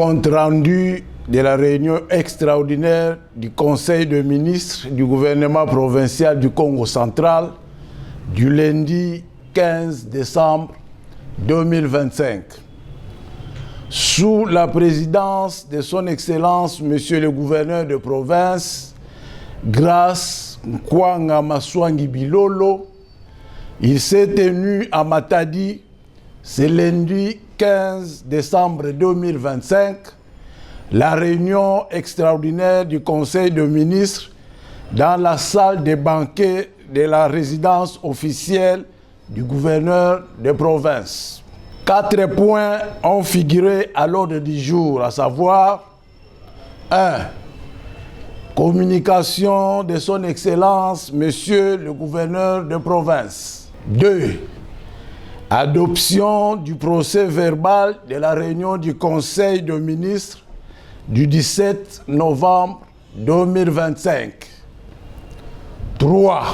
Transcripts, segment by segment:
compte rendu de la réunion extraordinaire du Conseil des ministres du gouvernement provincial du Congo central du lundi 15 décembre 2025. Sous la présidence de son Excellence, Monsieur le gouverneur de province, Grace Nkwanga Maswangi Bilolo, il s'est tenu à Matadi ce lundi 15 décembre 2025 la réunion extraordinaire du Conseil des ministres dans la salle des banquets de la résidence officielle du gouverneur de province. 4 points ont figuré à l'ordre du jour, à savoir 1. Communication de son Excellence, Monsieur le gouverneur de province. 2. Adoption du procès verbal de la réunion du Conseil des ministres du 17 novembre 2025. 3.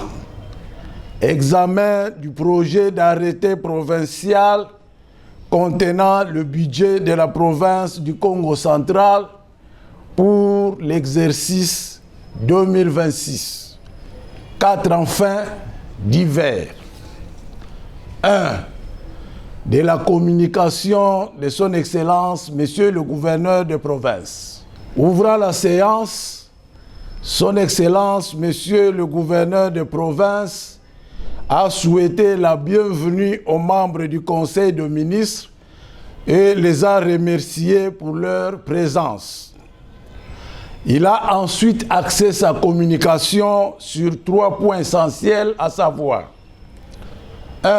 Examen du projet d'arrêté provincial contenant le budget de la province du Congo central pour l'exercice 2026. 4. Enfin, divers. 1. De la communication de son Excellence, Monsieur le gouverneur de province. Ouvrant la séance, son Excellence, Monsieur le gouverneur de province, a souhaité la bienvenue aux membres du Conseil des ministres et les a remerciés pour leur présence. Il a ensuite axé sa communication sur 3 points essentiels, à savoir 1.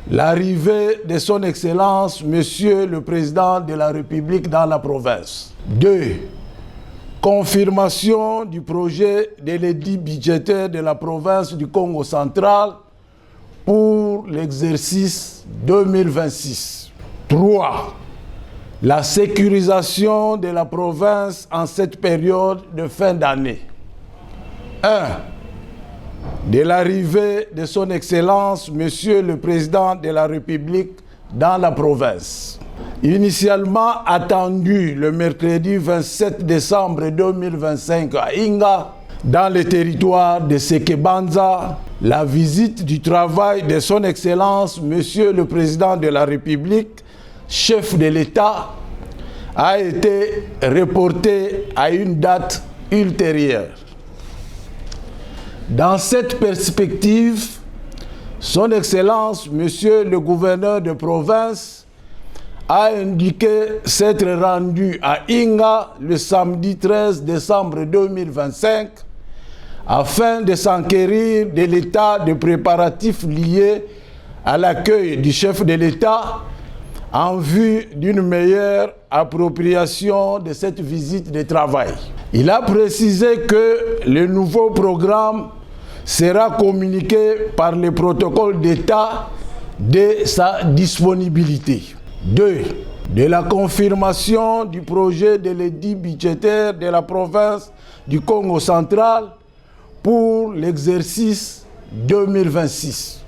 L'arrivée de son Excellence, Monsieur le Président de la République dans la province. 2. Confirmation du projet de l'édit budgétaire de la province du Congo central pour l'exercice 2026. 3. La sécurisation de la province en cette période de fin d'année. 1. De l'arrivée de son Excellence, Monsieur le Président de la République dans la province. Initialement attendu le mercredi 27 décembre 2025 à Inga, dans le territoire de Sekebanza, la visite du travail de son Excellence, Monsieur le Président de la République, chef de l'État, a été reportée à une date ultérieure. Dans cette perspective, son Excellence, Monsieur le gouverneur de province, a indiqué s'être rendu à Inga le samedi 13 décembre 2025 afin de s'enquérir de l'état de préparatifs liés à l'accueil du chef de l'État en vue d'une meilleure appropriation de cette visite de travail. Il a précisé que le nouveau programme sera communiqué par le protocole d'État de sa disponibilité. 2. De la confirmation du projet de l'édit budgétaire de la province du Congo central pour l'exercice 2026.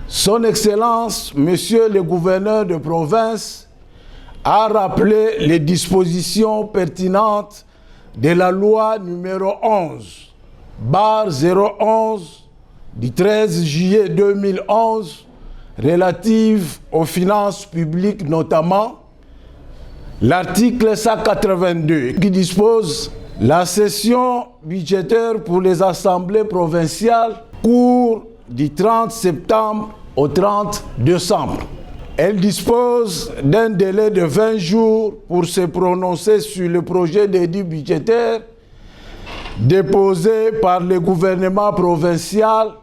Son Excellence, Monsieur le gouverneur de province, a rappelé les dispositions pertinentes de la loi numéro 11/011 du 13 juillet 2011 relative aux finances publiques, notamment l'article 182 qui dispose la session budgétaire pour les assemblées provinciales court du 30 septembre au 30 décembre. Elle dispose d'un délai de 20 jours pour se prononcer sur le projet d'édit budgétaire déposé par le gouvernement provincial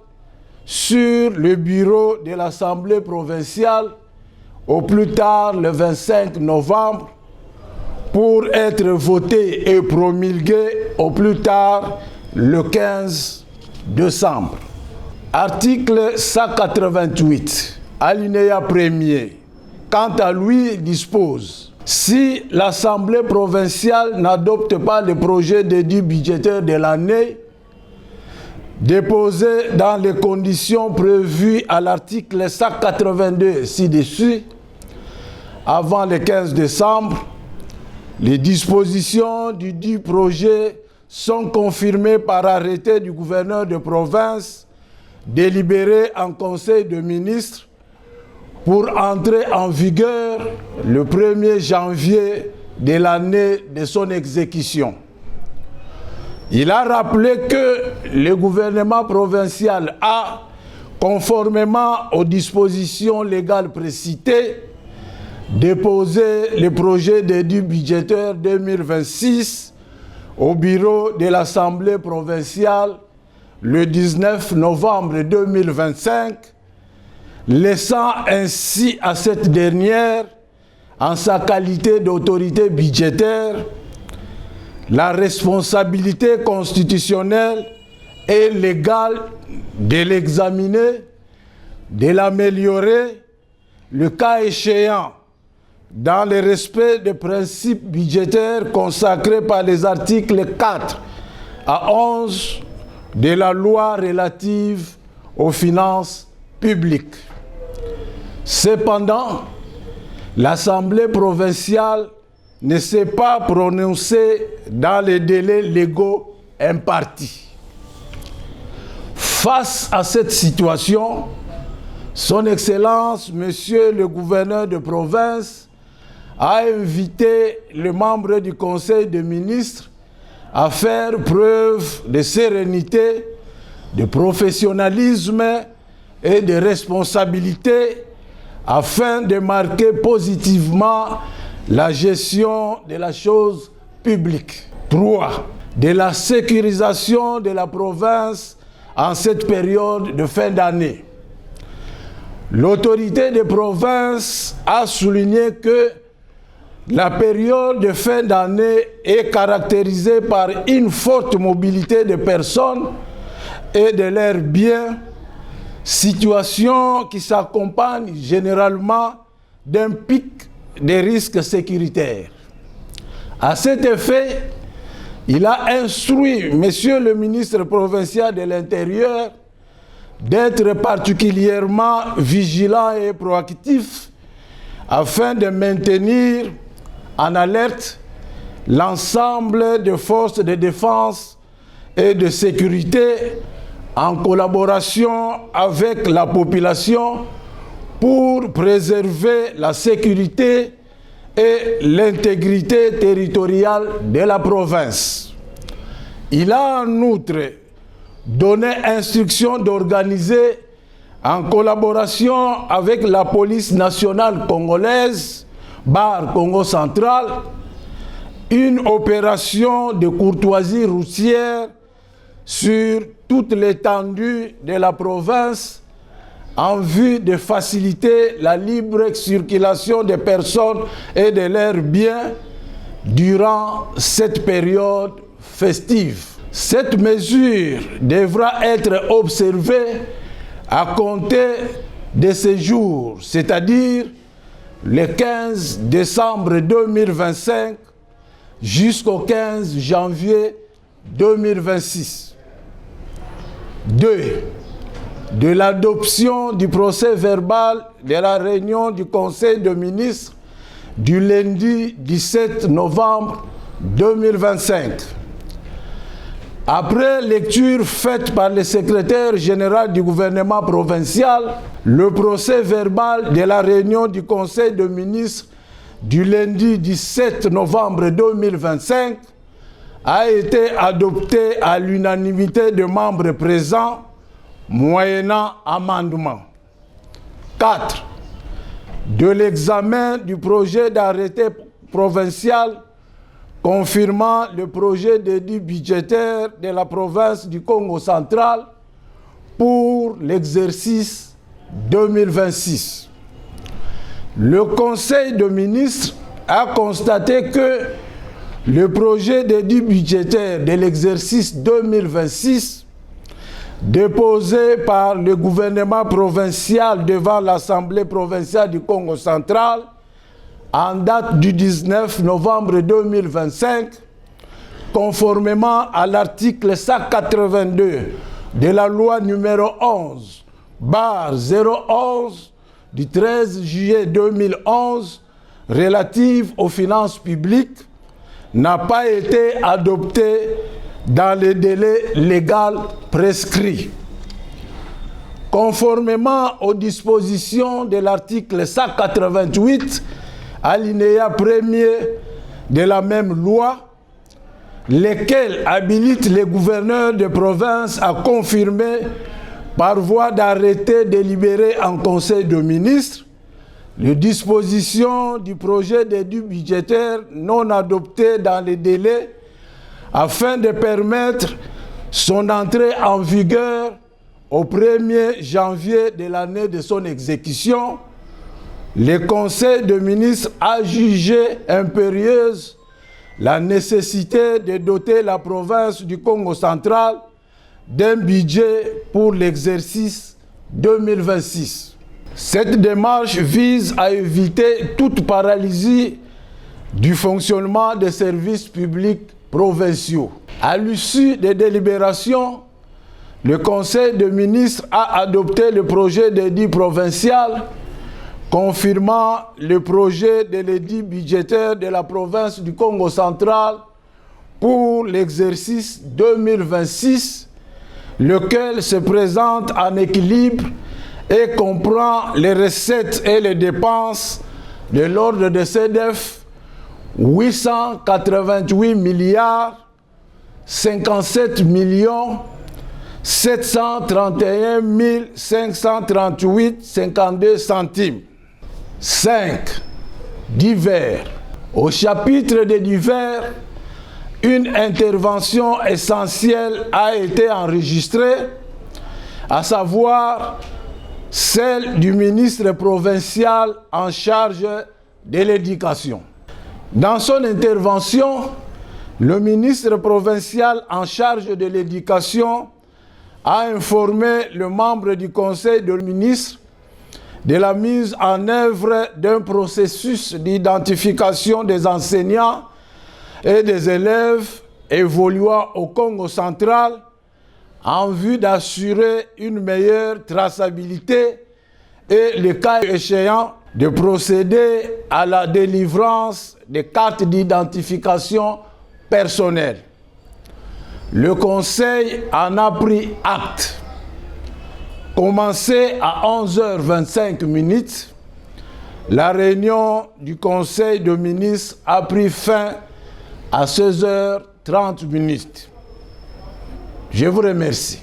sur le bureau de l'Assemblée provinciale au plus tard le 25 novembre pour être voté et promulgué au plus tard le 15 décembre. Article 188, alinéa 1er, quant à lui, dispose: si l'Assemblée provinciale n'adopte pas le projet d'édit budgétaire de l'année, déposé dans les conditions prévues à l'article 182 ci-dessus, avant le 15 décembre. Les dispositions du dit projet sont confirmées par arrêté du gouverneur de province délibéré en Conseil de ministres pour entrer en vigueur le 1er janvier de l'année de son exécution. Il a rappelé que le gouvernement provincial a, conformément aux dispositions légales précitées, déposé le projet d'édit budgétaire 2026 au bureau de l'Assemblée provinciale le 19 novembre 2025, laissant ainsi à cette dernière, en sa qualité d'autorité budgétaire, la responsabilité constitutionnelle et légale de l'examiner, de l'améliorer, le cas échéant, dans le respect des principes budgétaires consacrés par les articles 4 à 11 de la loi relative aux finances publiques. Cependant, l'Assemblée provinciale ne s'est pas prononcée dans les délais légaux impartis. Face à cette situation, Son Excellence, Monsieur le gouverneur de province, a invité les membres du Conseil des ministres à faire preuve de sérénité, de professionnalisme et de responsabilité afin de marquer positivement la gestion de la chose publique. 3. De la sécurisation de la province en cette période de fin d'année. L'autorité de province a souligné que la période de fin d'année est caractérisée par une forte mobilité de personnes et de leurs biens, situation qui s'accompagne généralement d'un pic de risques sécuritaires. À cet effet, il a instruit Monsieur le ministre provincial de l'Intérieur d'être particulièrement vigilant et proactif afin de maintenir en alerte l'ensemble des forces de défense et de sécurité en collaboration avec la population pour préserver la sécurité et l'intégrité territoriale de la province. Il a en outre donné instruction d'organiser en collaboration avec la police nationale congolaise, BAR Congo Central, une opération de courtoisie routière sur toute l'étendue de la province en vue de faciliter la libre circulation des personnes et de leurs biens durant cette période festive. Cette mesure devra être observée à compter de ce jour, c'est-à-dire le 15 décembre 2025 jusqu'au 15 janvier 2026. 2. De l'adoption du procès verbal de la réunion du Conseil des ministres du lundi 17 novembre 2025. Après lecture faite par le secrétaire général du gouvernement provincial, le procès verbal de la réunion du Conseil des ministres du lundi 17 novembre 2025 a été adopté à l'unanimité des membres présents, moyennant amendement. 4. De l'examen du projet d'arrêté provincial confirmant le projet d'édit budgétaire de la province du Congo central pour l'exercice 2026. Le Conseil des ministres a constaté que le projet d'édit budgétaire de l'exercice 2026 déposé par le gouvernement provincial devant l'Assemblée provinciale du Congo central en date du 19 novembre 2025, conformément à l'article 182 de la loi numéro 11/011 du 13 juillet 2011 relative aux finances publiques n'a pas été adoptée dans les délais légaux prescrits. Conformément aux dispositions de l'article 188, alinéa 1er de la même loi, lesquels habilitent les gouverneurs de province à confirmer par voie d'arrêté délibéré en Conseil de ministres les dispositions du projet d'édit budgétaire non adopté dans les délais afin de permettre son entrée en vigueur au 1er janvier de l'année de son exécution, le Conseil de ministres a jugé impérieuse la nécessité de doter la province du Congo central d'un budget pour l'exercice 2026. Cette démarche vise à éviter toute paralysie du fonctionnement des services publics provinciaux. À l'issue des délibérations, le Conseil des ministres a adopté le projet d'édit provincial confirmant le projet de l'édit budgétaire de la province du Congo central pour l'exercice 2026, lequel se présente en équilibre et comprend les recettes et les dépenses de l'ordre de CEDEF 888 milliards 57 millions 731 538 52 centimes. 5. Divers. Au chapitre des divers, une intervention essentielle a été enregistrée, à savoir celle du ministre provincial en charge de l'éducation. Dans son intervention, le ministre provincial en charge de l'éducation a informé le membre du Conseil des ministres de la mise en œuvre d'un processus d'identification des enseignants et des élèves évoluant au Congo central en vue d'assurer une meilleure traçabilité et, le cas échéant, de procéder à la délivrance des cartes d'identification personnelle. Le Conseil en a pris acte. Commencé à 11h25, la réunion du Conseil des ministres a pris fin à 16h30. Je vous remercie.